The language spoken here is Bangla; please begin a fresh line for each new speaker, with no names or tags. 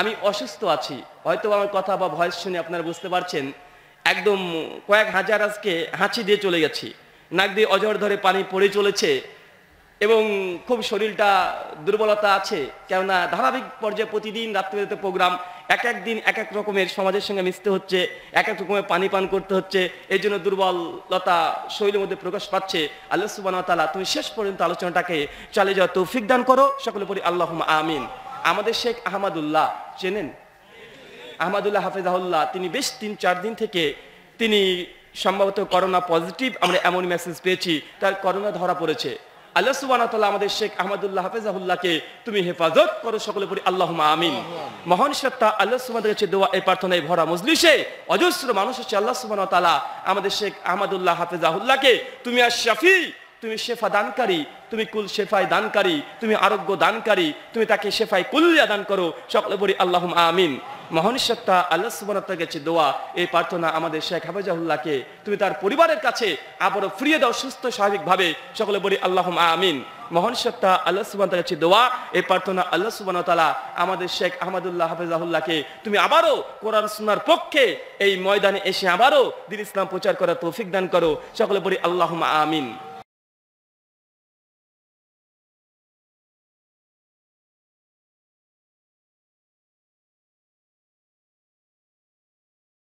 আমি অসুস্থ আছি, হয়তো আমার কথা বা ভয়েস শুনে আপনারা বুঝতে পারছেন একদম কয়েক হাজার আজকে হাঁচি দিয়ে চলে গেছি, নাক দিয়ে অজর ধরে পানি পড়ে চলেছে এবং খুব শরীরটা দুর্বলতা আছে, কেননা ধারাবাহিক পর্যায়ে প্রতিদিন রাত্রিতে প্রোগ্রাম, এক এক দিন এক এক রকমের সমাজের সঙ্গে মিশতে হচ্ছে, এক এক রকমের পানি পান করতে হচ্ছে, এই জন্য দুর্বলতা শরীরের মধ্যে প্রকাশ পাচ্ছে। আল্লাহ সুবহানাহু ওয়া তাআলা তুমি শেষ পর্যন্ত আলোচনাটাকে চালিয়ে যাওয়ার তৌফিক দান করো, সকলে পড়ি আল্লাহুম্মা আমিন। আমাদের শেখ আহমদুল্লাহ চেনেন? আহমদুল্লাহ হাফেজাহুল্লাহ, তিনি বেশ 3-4 দিন থেকে তিনি সম্ভবত করোনা পজিটিভ, আমরা এমন মেসেজ পেয়েছি তার করোনা ধরা পড়েছে। আল্লাহ সুবহানাহু ওয়া তাআলা আমাদের শেখ আহমদুল্লাহ হাফেজাহুল্লাহকে তুমি হেফাজত করো, সকলে পড়ি আল্লাহুম্মা আমিন। মহান সত্তা আল্লাহ সুবহানাহু ওয়া তাআলার কাছে দোয়া, এই প্রার্থনায় ভরা মজলিসে অজস্র মানুষ হচ্ছে। আল্লাহ সুবহানাহু ওয়া তাআলা আমাদের শেখ আহমদুল্লাহ হাফেজাহুল্লাহকে তুমি আর শাফি, তুমি শেফা দানকারী, তুমি কুল শেফায় দানকারী, তুমি আরোগ্য দানকারী, তুমি তাকে শেফায় কুল্লিয়া দান করো, সকলে বলি আল্লাহুম্মা আমিন। মহান সত্তা আল্লাহ সুবহানাহু ওয়া তাআলার কাছে দোয়া, এই প্রার্থনা আমাদের শেখ হাফেজাহুল্লাহকে তুমি তার পরিবারের কাছে আবারও ফিরিয়ে দাও সুস্থ স্বাভাবিকভাবে, সকলে বলি আল্লাহুম্মা আমিন। মহান সত্তা আল্লাহ সুবহানাহু ওয়া তাআলার কাছে দোয়া, এই প্রার্থনা আল্লাহ সুবহানাহু ওয়া তাআলা আমাদের শেখ আহমদুল্লাহ হাফেজাহুল্লাহকে তুমি আবারও কোরআন সুন্নাহর পক্ষে এই ময়দানে এসে আবারও দ্বীন ইসলাম প্রচার করার তৌফিক দান করো, সকলে বলি আল্লাহুম্মা আমিন।